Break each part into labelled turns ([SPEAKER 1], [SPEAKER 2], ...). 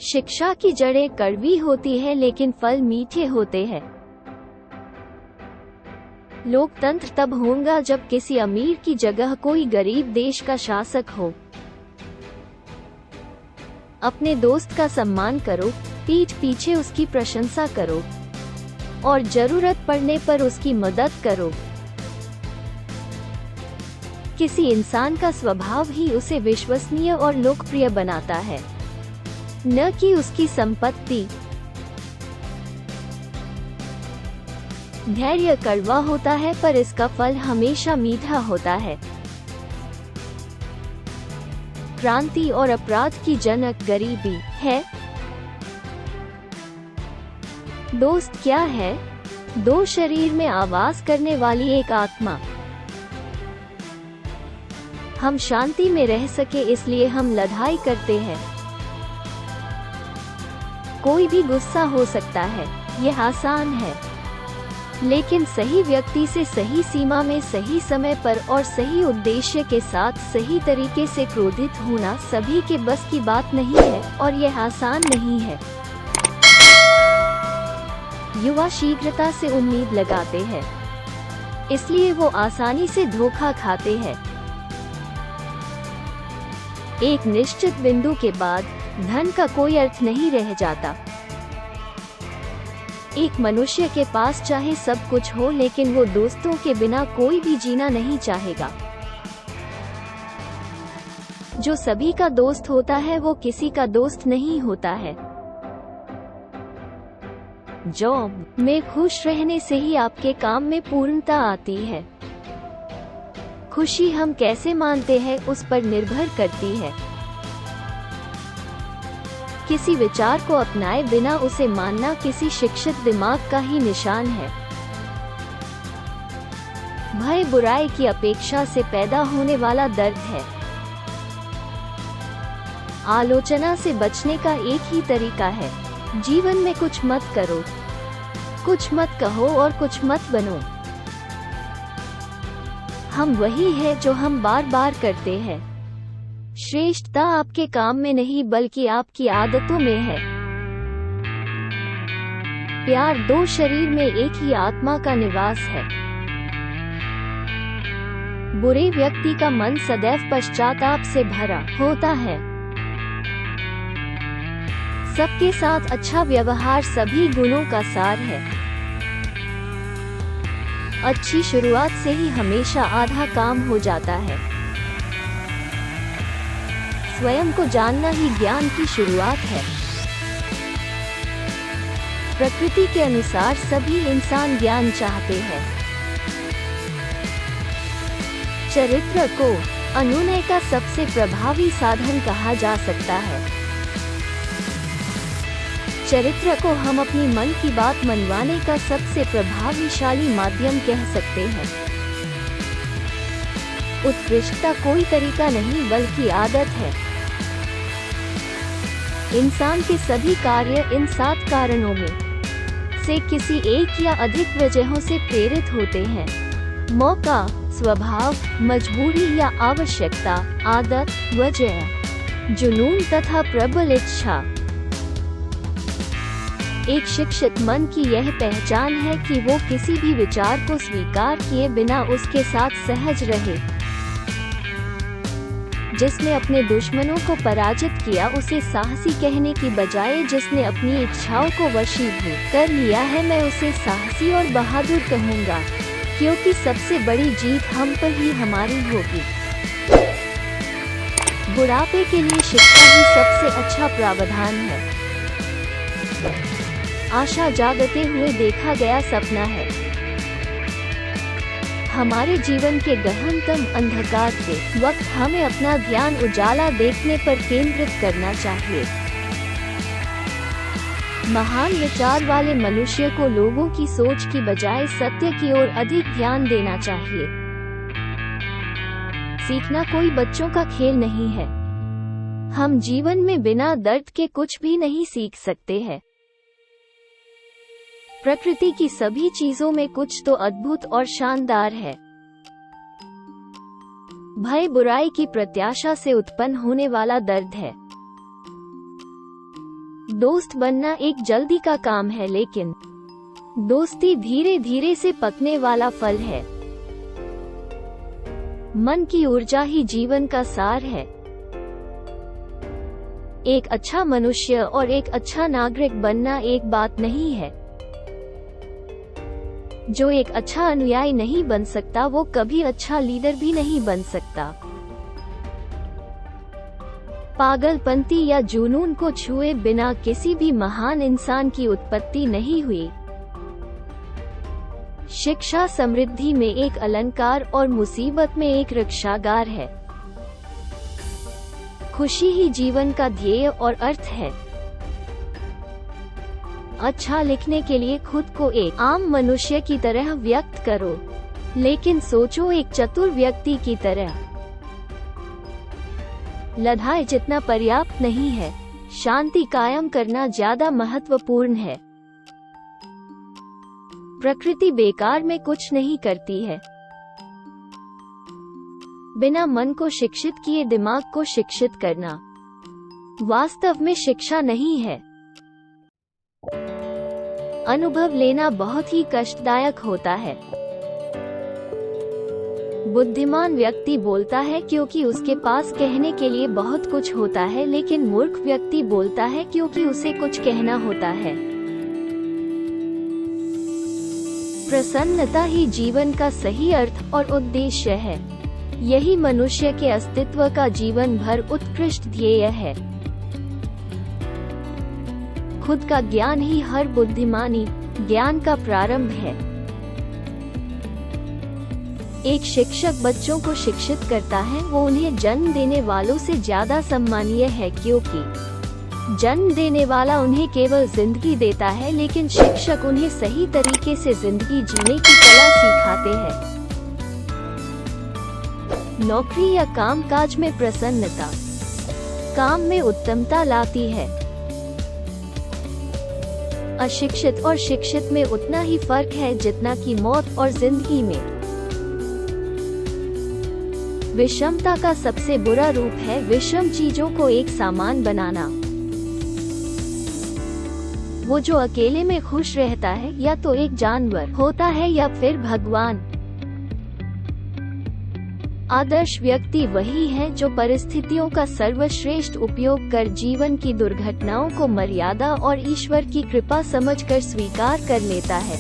[SPEAKER 1] शिक्षा की जड़ें कड़वी होती है लेकिन फल मीठे होते हैं। लोकतंत्र तब होगा जब किसी अमीर की जगह कोई गरीब देश का शासक हो। अपने दोस्त का सम्मान करो, पीठ पीछे उसकी प्रशंसा करो और जरूरत पड़ने पर उसकी मदद करो। किसी इंसान का स्वभाव ही उसे विश्वसनीय और लोकप्रिय बनाता है, न कि उसकी संपत्ति। धैर्य कड़वा होता है पर इसका फल हमेशा मीठा होता है। क्रांति और अपराध की जनक गरीबी है। दोस्त क्या है? दो शरीर में आवाज करने वाली एक आत्मा। हम शांति में रह सके इसलिए हम लड़ाई करते हैं। कोई भी गुस्सा हो सकता है, यह आसान है, लेकिन सही व्यक्ति से सही सीमा में सही समय पर और सही उद्देश्य के साथ सही तरीके से क्रोधित होना सभी के बस की बात नहीं है और यह आसान नहीं है। युवा शीघ्रता से उम्मीद लगाते हैं, इसलिए वो आसानी से धोखा खाते हैं। एक निश्चित बिंदु के बाद धन का कोई अर्थ नहीं रह जाता। एक मनुष्य के पास चाहे सब कुछ हो लेकिन वो दोस्तों के बिना कोई भी जीना नहीं चाहेगा। जो सभी का दोस्त होता है वो किसी का दोस्त नहीं होता है। जॉब में खुश रहने से ही आपके काम में पूर्णता आती है। खुशी हम कैसे मानते हैं उस पर निर्भर करती है। किसी विचार को अपनाए बिना उसे मानना किसी शिक्षित दिमाग का ही निशान है। भय बुराई की अपेक्षा से पैदा होने वाला दर्द है। आलोचना से बचने का एक ही तरीका है, जीवन में कुछ मत करो, कुछ मत कहो और कुछ मत बनो। हम वही है जो हम बार बार करते हैं। श्रेष्ठता आपके काम में नहीं बल्कि आपकी आदतों में है। प्यार दो शरीर में एक ही आत्मा का निवास है। बुरे व्यक्ति का मन सदैव पश्चाताप से भरा होता है। सबके साथ अच्छा व्यवहार सभी गुणों का सार है। अच्छी शुरुआत से ही हमेशा आधा काम हो जाता है। स्वयं को जानना ही ज्ञान की शुरुआत है। प्रकृति के अनुसार सभी इंसान ज्ञान चाहते हैं। चरित्र को अनुनय का सबसे प्रभावी साधन कहा जा सकता है। चरित्र को हम अपनी मन की बात मनवाने का सबसे प्रभावशाली माध्यम कह सकते हैं। उत्कृष्टता कोई तरीका नहीं बल्कि आदत है। इंसान के सभी कार्य इन 7 कारणों में से किसी एक या अधिक वजहों से प्रेरित होते हैं। मौका, स्वभाव, मजबूरी या आवश्यकता, आदत, वजह, जुनून तथा प्रबल इच्छा। एक शिक्षित मन की यह पहचान है कि वो किसी भी विचार को स्वीकार किए बिना उसके साथ सहज रहे। जिसने अपने दुश्मनों को पराजित किया उसे साहसी कहने की बजाय जिसने अपनी इच्छाओं को वशीभूत कर लिया है, मैं उसे साहसी और बहादुर कहूँगा, क्योंकि सबसे बड़ी जीत हम पर ही हमारी होगी। बुढ़ापे के लिए शिक्षा ही सबसे अच्छा प्रावधान है। आशा जागते हुए देखा गया सपना है। हमारे जीवन के गहनतम अंधकार के वक्त हमें अपना ध्यान उजाला देखने पर केंद्रित करना चाहिए। महान विचार वाले मनुष्य को लोगों की सोच की बजाय सत्य की ओर अधिक ध्यान देना चाहिए। सीखना कोई बच्चों का खेल नहीं है। हम जीवन में बिना दर्द के कुछ भी नहीं सीख सकते हैं। प्रकृति की सभी चीजों में कुछ तो अद्भुत और शानदार है। भय बुराई की प्रत्याशा से उत्पन्न होने वाला दर्द है। दोस्त बनना एक जल्दी का काम है, लेकिन दोस्ती धीरे धीरे से पकने वाला फल है। मन की ऊर्जा ही जीवन का सार है। एक अच्छा मनुष्य और एक अच्छा नागरिक बनना एक बात नहीं है। जो एक अच्छा अनुयायी नहीं बन सकता, वो कभी अच्छा लीडर भी नहीं बन सकता। पागलपंती या जुनून को छुए बिना किसी भी महान इंसान की उत्पत्ति नहीं हुई। शिक्षा समृद्धि में एक अलंकार और मुसीबत में एक रक्षागार है। खुशी ही जीवन का ध्येय और अर्थ है। अच्छा लिखने के लिए खुद को एक आम मनुष्य की तरह व्यक्त करो, लेकिन सोचो एक चतुर व्यक्ति की तरह। लड़ाई जितना पर्याप्त नहीं है, शांति कायम करना ज्यादा महत्वपूर्ण है। प्रकृति बेकार में कुछ नहीं करती है। बिना मन को शिक्षित किए दिमाग को शिक्षित करना वास्तव में शिक्षा नहीं है। अनुभव लेना बहुत ही कष्टदायक होता है। बुद्धिमान व्यक्ति बोलता है क्योंकि उसके पास कहने के लिए बहुत कुछ होता है, लेकिन मूर्ख व्यक्ति बोलता है क्योंकि उसे कुछ कहना होता है। प्रसन्नता ही जीवन का सही अर्थ और उद्देश्य है। यही मनुष्य के अस्तित्व का जीवन भर उत्कृष्ट ध्येय है। खुद का ज्ञान ही हर बुद्धिमानी ज्ञान का प्रारंभ है। एक शिक्षक बच्चों को शिक्षित करता है, वो उन्हें जन्म देने वालों से ज्यादा सम्मानीय है, क्योंकि जन्म देने वाला उन्हें केवल जिंदगी देता है, लेकिन शिक्षक उन्हें सही तरीके से जिंदगी जीने की कला सिखाते हैं। नौकरी या कामकाज में प्रसन्नता काम में उत्तमता लाती है। अशिक्षित और शिक्षित में उतना ही फर्क है जितना कि मौत और जिंदगी में। विषमता का सबसे बुरा रूप है विषम चीजों को एक सामान बनाना। वो जो अकेले में खुश रहता है या तो एक जानवर होता है या फिर भगवान। आदर्श व्यक्ति वही है जो परिस्थितियों का सर्वश्रेष्ठ उपयोग कर जीवन की दुर्घटनाओं को मर्यादा और ईश्वर की कृपा समझकर स्वीकार कर लेता है।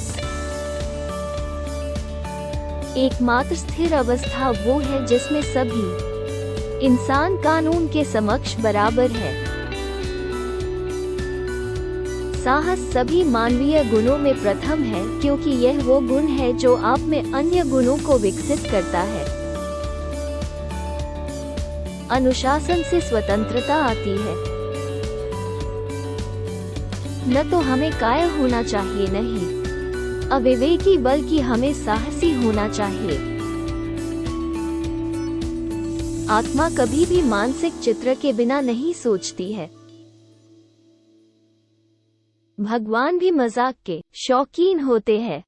[SPEAKER 1] एकमात्र स्थिर अवस्था वो है जिसमें सभी इंसान कानून के समक्ष बराबर है। साहस सभी मानवीय गुणों में प्रथम है, क्योंकि यह वो गुण है जो आप में अन्य गुणों को विकसित करता है। अनुशासन से स्वतंत्रता आती है। न तो हमें कायर होना चाहिए, नहीं अविवेकी, बल्कि हमें साहसी होना चाहिए। आत्मा कभी भी मानसिक चित्र के बिना नहीं सोचती है। भगवान भी मजाक के शौकीन होते हैं।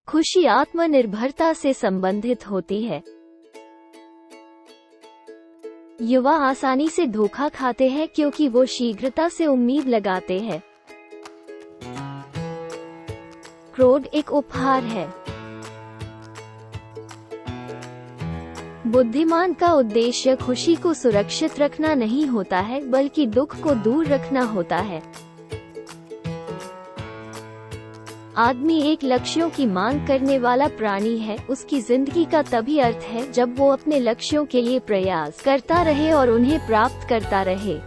[SPEAKER 1] खुशी आत्मनिर्भरता से संबंधित होती है। युवा आसानी से धोखा खाते हैं क्योंकि वो शीघ्रता से उम्मीद लगाते हैं। क्रोध एक उपहार है। बुद्धिमान का उद्देश्य खुशी को सुरक्षित रखना नहीं होता है, बल्कि दुख को दूर रखना होता है। आदमी एक लक्ष्यों की मांग करने वाला प्राणी है। उसकी जिंदगी का तभी अर्थ है जब वो अपने लक्ष्यों के लिए प्रयास करता रहे और उन्हें प्राप्त करता रहे।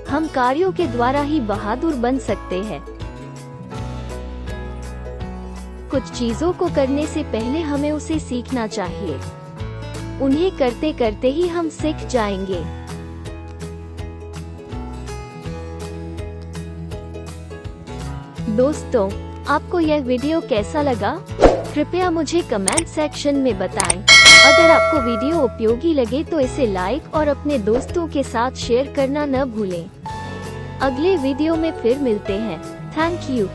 [SPEAKER 1] हम कार्यों के द्वारा ही बहादुर बन सकते हैं। कुछ चीजों को करने से पहले हमें उसे सीखना चाहिए। उन्हें करते करते ही हम सीख जाएंगे। दोस्तों, आपको यह वीडियो कैसा लगा? कृपया मुझे कमेंट सेक्शन में बताएं। अगर आपको वीडियो उपयोगी लगे तो इसे लाइक और अपने दोस्तों के साथ शेयर करना न भूलें। अगले वीडियो में फिर मिलते हैं। Thank you.